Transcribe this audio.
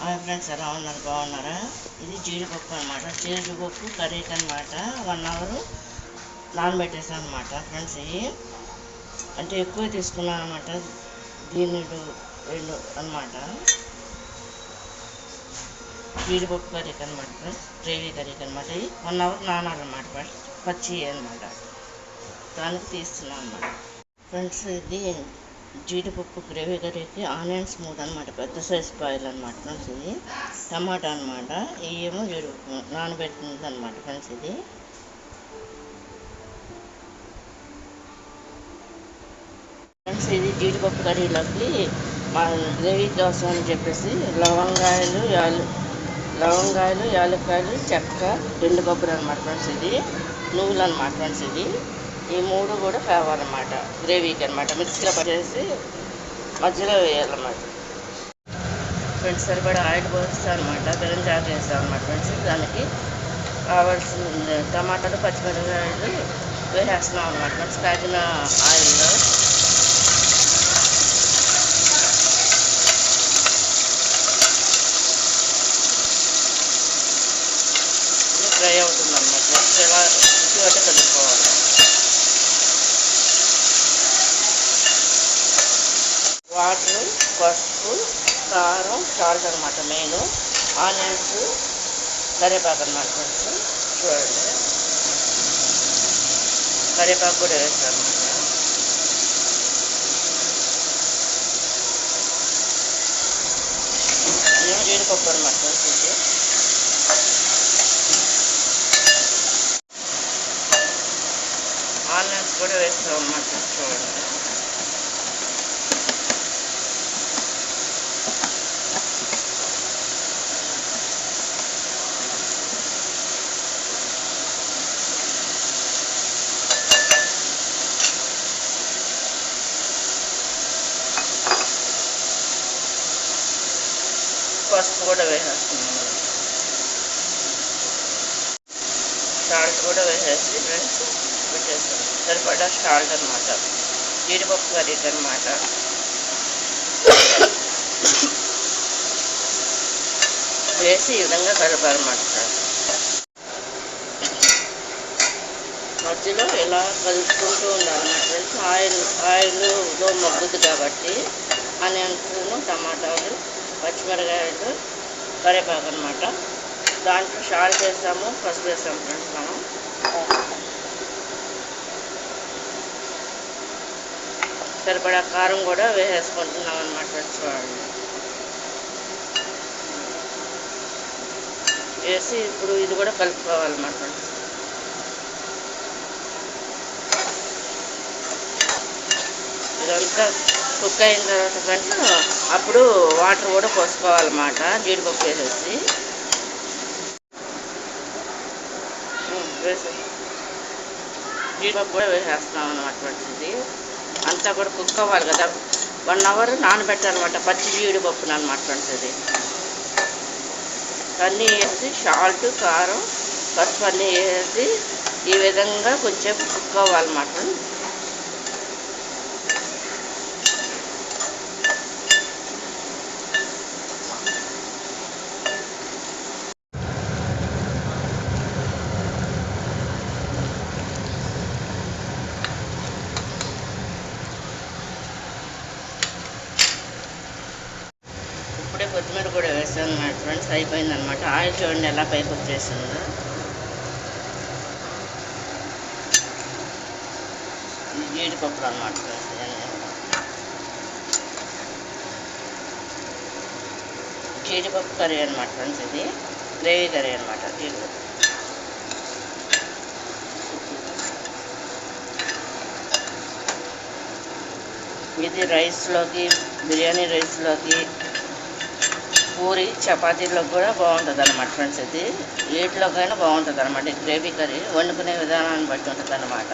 Hi friends, ఎలా ఉన్నారు? బాగున్నారా? ఇది జీడిపప్పు అనమాట. జీడిపప్పు కర్రీకి అనమాట. 1 అవర్ నానబెట్టేసాను అనమాట ఫ్రెండ్స్. ఇవి అంటే ఎక్కువ తీసుకున్నాను అనమాట. దీని రెండు అనమాట. జీడిపప్పు కర్రీకి అనమాట ఫ్రెండ్స్, గ్రేవీ కర్రీకి అనమాట. ఇది 1 అవర్ నానాలన్నమాట. ఫస్ట్ పచ్చి అనమాట, దానికి తీస్తున్నాను అనమాట ఫ్రెండ్స్. ఇది జీడిపప్పు గ్రేవీ కర్రీకి ఆనియన్ స్మూత్ అనమాట, పెద్ద సైజ్ పాయలు అనమాట ఫ్రెండ్స్. ఇది టమాటా అనమాట. ఇవేమో జీడిపప్పు నానబెట్టింది అనమాట ఫ్రెండ్స్. ఇది ఫ్రెండ్స్, ఇది జీడిపప్పు కర్రీలోకి మా గ్రేవీ కోసం అని చెప్పేసి లవంగాయలు, యాలక్కాయలు, చెక్క, ఎండు కొబ్బరి అనమాట ఫ్రెండ్స్. ఇది నువ్వులు అనమాట ఫ్రెండ్స్. ఇది ఈ మూడు కూడా కావాలన్నమాట గ్రేవీకి అనమాట. మిక్సీలో పట్టేసి మధ్యలో వేయాలన్నమాట ఫ్రెండ్స్. సరిపడా ఆయిల్ పోస్తాను అనమాట. బెల్లం జాక వేస్తాను అనమాట ఫ్రెండ్స్. దానికి కావాల్సిన టమాటాలు, పచ్చిమిరపకాయలు వేసేస్తున్నాం అనమాట ఫ్రెండ్స్. కాగిన ఆయిల్లో ఫ్రై అవుతుంది అనమాట ఫ్రెండ్స్. ఇలా రుచి కలుపుకోవాలి. వాటర్, పసుపు, కారం, సాల్ట్ అనమాట మెయిన్. ఆనియన్స్, కరివేపాకు అనమాట ఫ్రెండ్స్. చూడండి, కరివేపాకు కూడా వేస్తాను అనమాట. నేను జీడిపప్పు అనమాట ఫ్రెండ్స్. ఇది ఆనియన్స్ కూడా వేస్తాం అన్నమాట. చూడండి, పసుపు కూడా వేసేస్తున్నాము. సాల్ట్ కూడా వేసేసి ఫ్రెండ్స్ పెట్టేస్తాం. సరిపడా సాల్ట్ అనమాట జీడిపప్పు కర్రీకి అనమాట. వేసి ఈ విధంగా కలపాలన్నమాట ఫ్రెండ్స్. మధ్యలో ఇలా కలుపుకుంటూ ఉండాలన్నమాట ఫ్రెండ్స్. ఆయిల్లో మగ్గుద్ది కాబట్టి ఆనియన్స్, టమాటాలు, పచ్చిమిరకాయలు, కరివేపాకు అనమాట. దాంట్లో సాల్ట్ వేస్తాము, పసుపు వేస్తాము ఫ్రెండ్స్. మనం సరిపడా కారం కూడా వేసేసుకుంటున్నాం అనమాట ఫ్రెండ్స్. వేసి ఇప్పుడు ఇది కూడా కలుపుకోవాలన్నమాట ఫ్రెండ్స్. ఇదంతా కుక్ అయిన తర్వాత ఫ్రెండ్స్ అప్పుడు వాటర్ కూడా పోసుకోవాలన్నమాట. జీడిపప్పు వేసేసి జీడిపప్పు కూడా వేసేస్తాం అన్నమాట ఫ్రెండ్స్. ఇది అంతా కూడా కుక్ అవ్వాలి కదా. 1 అవర్ నానబెట్టాలన్నమాట పచ్చి జీడిపప్పును అనమాట ఫ్రెండ్స్. ఇది అన్నీ వేసి సాల్ట్, కారం, పసుపు అన్నీ వేసి ఈ విధంగా కొంచెం కుక్ అవ్వాలన్నమాట. ఇప్పుడే కొత్తిమీర కూడా వేస్తాను అన్నమాట ఫ్రెండ్స్. అయిపోయిందనమాట. ఆయిల్ చూడండి ఎలా పైకి వచ్చేసిందో. జీడిపప్పు అనమాట ఫ్రెండ్స్. జీడిపప్పు కర్రీ అనమాట ఫ్రెండ్స్. ఇది గ్రేవీ కర్రీ అనమాట. జీడిపప్పు ఇది రైస్లోకి, బిర్యానీ రైస్లోకి, పూరి, చపాతీలోకి కూడా బాగుంటుంది అనమాట ఫ్రెండ్స్. ఇది వీటిలోకైనా బాగుంటుంది అనమాట. గ్రేవీ కర్రీ వండుకునే విధానాన్ని బట్టి ఉంటుంది అన్నమాట.